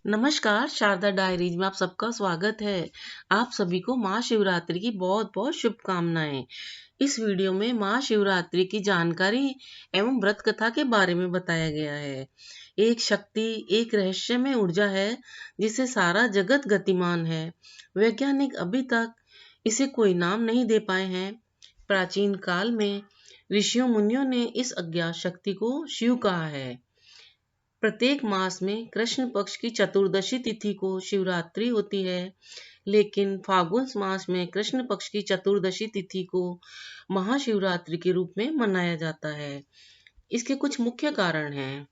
नमस्कार, शारदा डायरीज में आप सबका स्वागत है। आप सभी को महाशिवरात्रि की बहुत-बहुत शुभकामनाएं। इस वीडियो में महाशिवरात्रि की जानकारी एवं व्रत कथा के बारे में बताया गया है। एक शक्ति, एक रहस्यमय ऊर्जा है जिसे सारा जगत गतिमान है। वैज्ञानिक अभी तक इसे कोई नाम नहीं दे पाए हैं। प्राचीन काल में ऋषियों मुनियों ने इस अज्ञात शक्ति को शिव कहा है। प्रत्येक मास में कृष्ण पक्ष की चतुर्दशी तिथि को शिवरात्रि होती है, लेकिन फाल्गुन मास में कृष्ण पक्ष की चतुर्दशी तिथि को महाशिवरात्रि के रूप में मनाया जाता है। इसके कुछ मुख्य कारण हैं।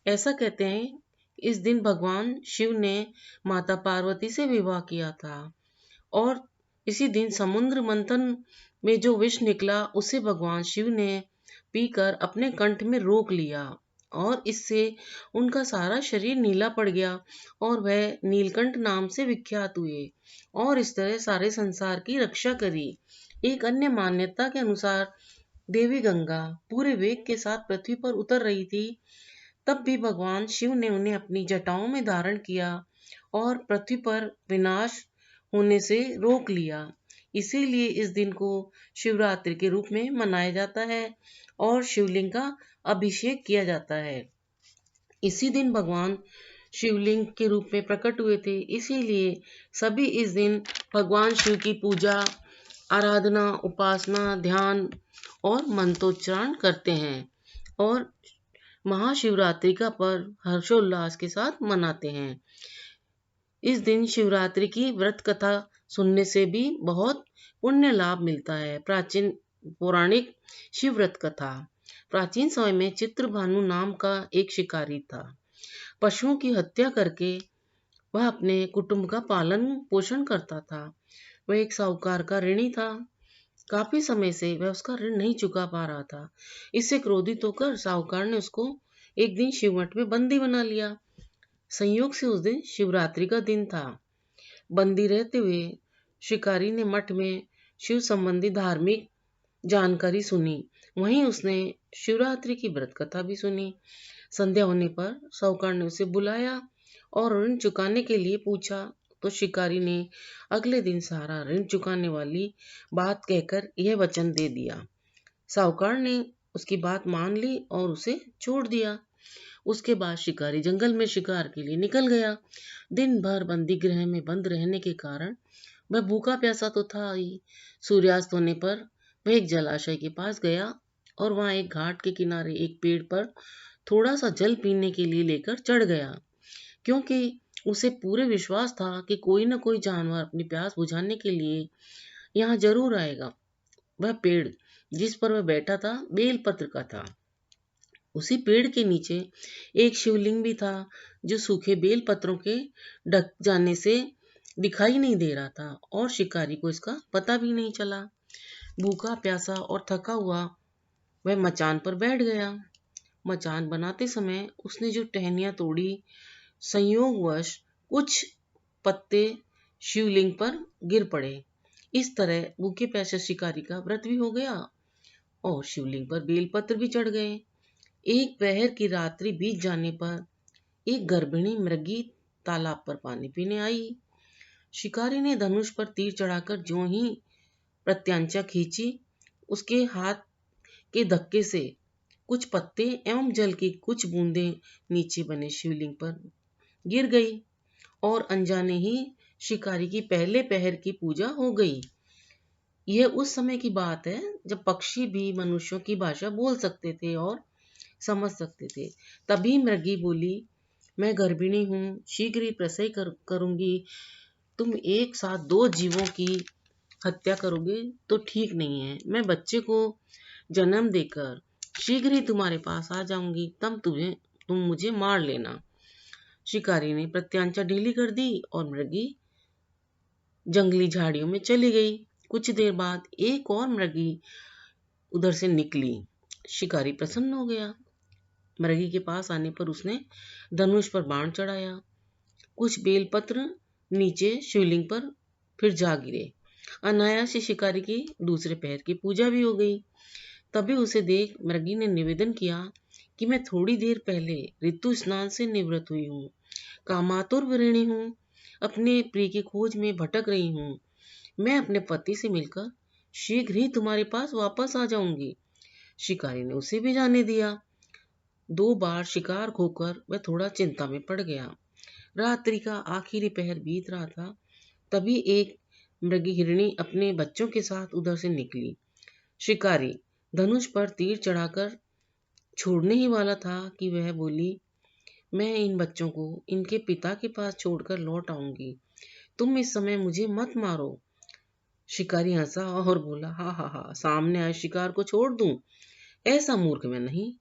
ऐसा कहते हैं, इस दिन भगवान शिव ने माता पार्वती से विवाह किया था और इसी दिन समुद्र मंथन में जो विष निकला उसे भगवान शिव ने पीकर अपने कंठ में रोक लिया और इससे उनका सारा शरीर नीला पड़ गया और वह नीलकंठ नाम से विख्यात हुए और इस तरह सारे संसार की रक्षा करी। एक अन्य मान्यता के अनुसार देवी गंगा पूरे वेग के साथ पृथ्वी पर उतर रही थी, तब भी भगवान शिव ने उन्हें अपनी जटाओं में धारण किया और पृथ्वी पर विनाश होने से रोक लिया। इसीलिए इस दिन को शिवरात्रि के रूप में मनाया जाता है और शिवलिंग का अभिषेक किया जाता है। इसी दिन भगवान शिवलिंग के रूप में प्रकट हुए थे, इसीलिए सभी इस दिन भगवान शिव की पूजा, आराधना, उपासना, ध्यान और मंत्रोच्चारण करते हैं और महाशिवरात्रि का पर्व हर्षोल्लास के साथ मनाते हैं। इस दिन शिवरात्रि की व्रत कथा सुनने से भी बहुत पुण्य लाभ मिलता है। प्राचीन पौराणिक शिव व्रत कथा। प्राचीन समय में चित्रभानु नाम का एक शिकारी था। पशुओं की हत्या करके वह अपने कुटुंब का पालन पोषण करता था। वह एक साहूकार का ऋणी था। काफी समय से वह उसका ऋण नहीं चुका पा रहा था। इससे क्रोधित होकर साहूकार ने उसको एक दिन शिवमठ में बंदी बना लिया। संयोग से उस दिन शिवरात्रि का दिन था। बंदी रहते हुए शिकारी ने मठ में शिव संबंधी धार्मिक जानकारी सुनी। वहीं उसने शिवरात्रि की व्रत कथा भी सुनी। संध्या होने पर साहूकार ने उसे बुलाया और ऋण चुकाने के लिए पूछा, तो शिकारी ने अगले दिन सारा ऋण चुकाने वाली बात कहकर यह वचन दे दिया। साहूकार ने उसकी बात मान ली और उसे छोड़ दिया। उसके बाद शिकारी जंगल में शिकार के लिए निकल गया। दिन भर बंदी गृह में बंद रहने के कारण वह भूखा प्यासा तो था ही। सूर्यास्त होने पर वह एक जलाशय के पास गया और वहां एक घाट के किनारे एक पेड़ पर थोड़ा सा जल पीने के लिए लेकर चढ़ गया, क्योंकि उसे पूरे विश्वास था कि कोई न कोई जानवर अपनी प्यास बुझाने के लिए यहाँ जरूर आएगा। वह पेड़ जिस पर वह बैठा था बेलपत्र का था। उसी पेड़ के नीचे एक शिवलिंग भी था जो सूखे बेल पत्रों के ढक जाने से दिखाई नहीं दे रहा था और शिकारी को इसका पता भी नहीं चला। भूखा प्यासा और थका हुआ वह मचान पर बैठ गया। मचान बनाते समय उसने जो टहनियां तोड़ी, संयोगवश कुछ पत्ते शिवलिंग पर गिर पड़े। इस तरह भूखे प्यासे शिकारी का व्रत भी हो गया और शिवलिंग पर बेलपत्र भी चढ़ गए। एक पहर की रात्रि बीत जाने पर एक गर्भिणी मृगी तालाब पर पानी पीने आई। शिकारी ने धनुष पर तीर चढ़ाकर ज्यों ही प्रत्यांचा खींची, उसके हाथ के धक्के से कुछ पत्ते एवं जल की कुछ बूंदें नीचे बने शिवलिंग पर गिर गई और अनजाने ही शिकारी की पहले पहर की पूजा हो गई। यह उस समय की बात है जब पक्षी भी मनुष्यों की भाषा बोल सकते थे और समझ सकते थे। तभी मृगी बोली, मैं गर्भिणी हूँ, शीघ्र ही प्रसव करूंगी। तुम एक साथ दो जीवों की हत्या करोगे तो ठीक नहीं है। मैं बच्चे को जन्म देकर शीघ्र ही तुम्हारे पास आ जाऊंगी, तब तुम मुझे मार लेना। शिकारी ने प्रत्यांचा ढीली कर दी और मृगी जंगली झाड़ियों में चली गई। कुछ देर बाद एक और मृगी उधर से निकली। शिकारी प्रसन्न हो गया। मृगी के पास आने पर उसने धनुष पर बाण चढ़ाया। कुछ बेलपत्र नीचे शिवलिंग पर फिर जा गिरे। अनायास ही शिकारी की दूसरे पैर की पूजा भी हो गई। तभी उसे देख मृगी ने निवेदन किया कि मैं थोड़ी देर पहले ऋतु स्नान से निवृत्त हुई हूँ, कामातुर वृणी हूँ, अपने प्रिय की खोज में भटक रही हूँ। मैं अपने पति से मिलकर शीघ्र ही तुम्हारे पास वापस आ जाऊंगी। शिकारी ने उसे भी जाने दिया। 2 बार शिकार खोकर वह थोड़ा चिंता में पड़ गया। रात्रि का आखिरी पहर बीत रहा था, तभी एक मृगी हिरणी अपने बच्चों के साथ उधर से निकली। शिकारी धनुष पर तीर चढ़ाकर छोड़ने ही वाला था कि वह बोली, मैं इन बच्चों को इनके पिता के पास छोड़कर लौट आऊंगी। तुम इस समय मुझे मत मारो। शिकारी हंसा और बोला, हा हा हा, सामने आए शिकार को छोड़ दूं? ऐसा मूर्ख मैं नहीं।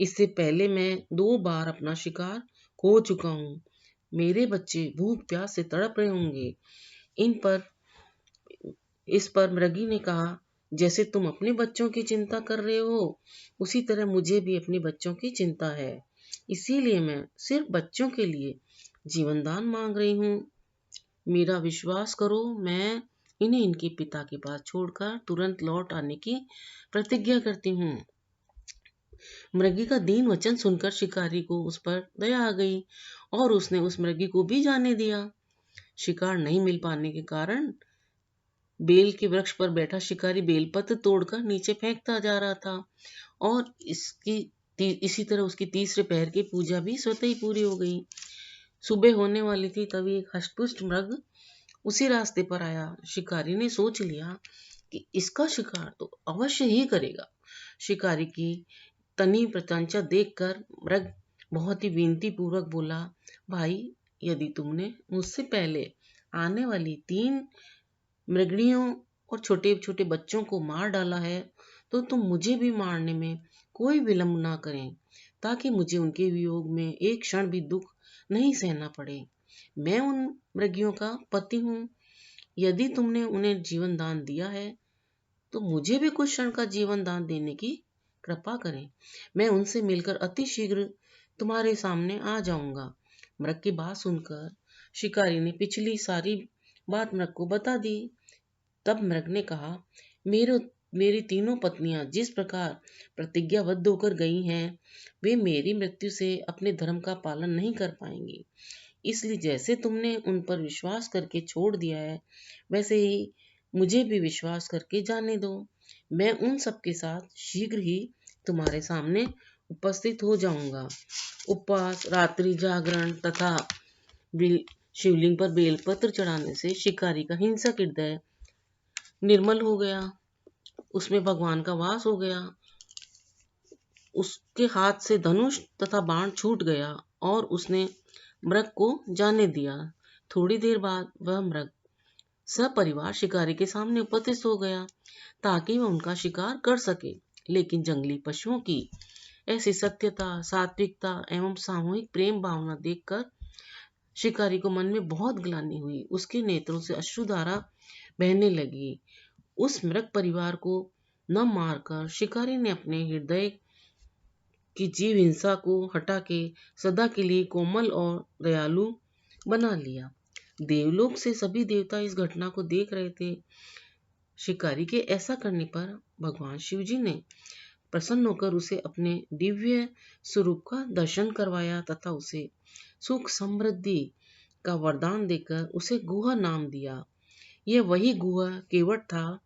इससे पहले मैं 2 बार अपना शिकार खो चुका हूँ। मेरे बच्चे भूख प्यास से तड़प रहे होंगे। इन पर इस पर मृगी ने कहा, जैसे तुम अपने बच्चों की चिंता कर रहे हो, उसी तरह मुझे भी अपने बच्चों की चिंता है। इसीलिए मैं सिर्फ बच्चों के लिए जीवन दान मांग रही हूँ। मेरा विश्वास करो, मैं इन्हें इनके पिता के पास छोड़कर तुरंत लौट आने की प्रतिज्ञा करती हूँ। मृगी का दीन वचन सुनकर शिकारी को उस पर दया आ गई और उसने उस मृगी को भी जाने दिया। शिकार नहीं मिल पाने के कारण बेल के वृक्ष पर बैठा शिकारी बेलपत्र तोड़कर नीचे फेंकता जा रहा था और इसी तरह उसकी तीसरे पहर की पूजा भी स्वतः ही पूरी हो गई। सुबह होने वाली थी, तभी एक हष्टपुष्ट मृग उसी रास्ते पर आया। शिकारी ने सोच लिया कि इसका शिकार तो अवश्य ही करेगा। शिकारी की तनी प्रत्यंचा देखकर मृग बहुत ही विनती पूर्वक बोला, भाई, यदि तुमने मुझसे पहले आने वाली 3 मृगणियों और छोटे छोटे बच्चों को मार डाला है, तो तुम मुझे भी मारने में कोई विलंब ना करें, ताकि मुझे उनके वियोग में एक क्षण भी दुख नहीं सहना पड़े। मैं उन मृगियों का पति हूँ। यदि तुमने उन्हें जीवन दान दिया है, तो मुझे भी कुछ क्षण का जीवन दान देने की कृपा करें। मैं उनसे मिलकर अति शीघ्र तुम्हारे सामने आ जाऊंगा। मृग की बात सुनकर शिकारी ने पिछली सारी बात मृग को बता दी। तब मृग ने कहा, मेरी तीनों पत्नियां जिस प्रकार प्रतिज्ञाबद्ध होकर गई हैं, वे मेरी मृत्यु से अपने धर्म का पालन नहीं कर पाएंगी। इसलिए जैसे तुमने उन पर विश्वास करके छोड़ दिया है, वैसे ही मुझे भी विश्वास करके जाने दो। मैं उन सबके साथ शीघ्र ही तुम्हारे सामने उपस्थित हो जाऊंगा। उपवास, रात्रि जागरण तथा शिवलिंग पर बेलपत्र चढ़ाने से शिकारी का हिंसक हृदय निर्मल हो गया। उसमें भगवान का वास हो गया। उसके हाथ से धनुष तथा बाण छूट गया और उसने मृग को जाने दिया। थोड़ी देर बाद वह मृग सपरिवार शिकारी के सामने उपस्थित हो गया, ताकि वह उनका शिकार कर सके। लेकिन जंगली पशुओं की ऐसी सत्यता, सात्विकता एवं सामूहिक प्रेम भावना देखकर शिकारी को मन में बहुत ग्लानि हुई। उसके नेत्रों से अश्रुधारा बहने लगी। उस मृग परिवार को न मारकर शिकारी ने अपने हृदय की जीव हिंसा को हटा के सदा के लिए कोमल और दयालु बना लिया। देवलोक से सभी देवता इस घटना को देख रहे थे। शिकारी के ऐसा करने पर भगवान शिवजी ने प्रसन्न होकर उसे अपने दिव्य स्वरूप का दर्शन करवाया तथा उसे सुख समृद्धि का वरदान देकर उसे गुहा नाम दिया। यह वही गुहा केवट था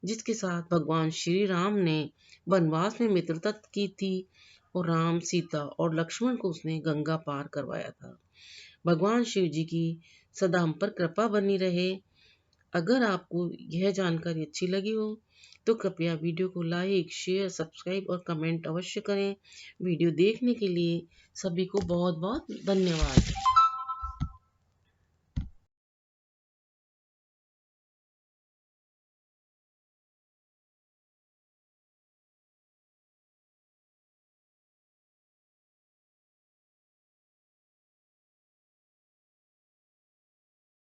जिसके साथ भगवान श्री राम ने वनवास में मित्रता की थी और राम, सीता और लक्ष्मण को उसने गंगा पार करवाया था। भगवान शिव जी की सदा हम पर कृपा बनी रहे। अगर आपको यह जानकारी अच्छी लगी हो तो कृपया वीडियो को लाइक, शेयर, सब्सक्राइब और कमेंट अवश्य करें। वीडियो देखने के लिए सभी को बहुत बहुत धन्यवाद।